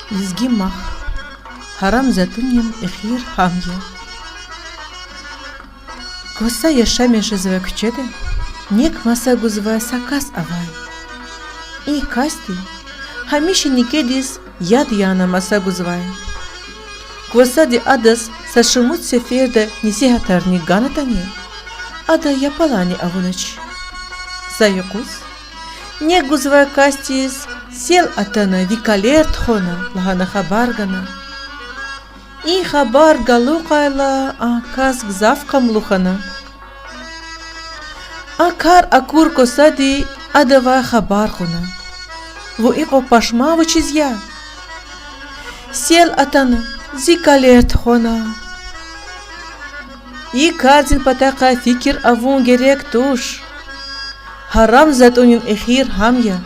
Изгимах, харам затуньем эхир хамья. Коса яшами шизовая кчеде, нек маса гузвая сакас авай. И касти, хамиши никедис яд яна маса гузвая. Коса ди адас сашумут сеферда нисихатарни ганатани, ада япалани авунач. Саякус, не гузвая кастис, сел атана викалерт хона лагана хабаргана. И хабар галукайла кас гзавкам лухана. Акар акур косади адава хабар хона. Во ико пашма вычизья. Сел атана зикалерт хона. И казин патака фикир авун герек туш. Харам затунин эхир хамья.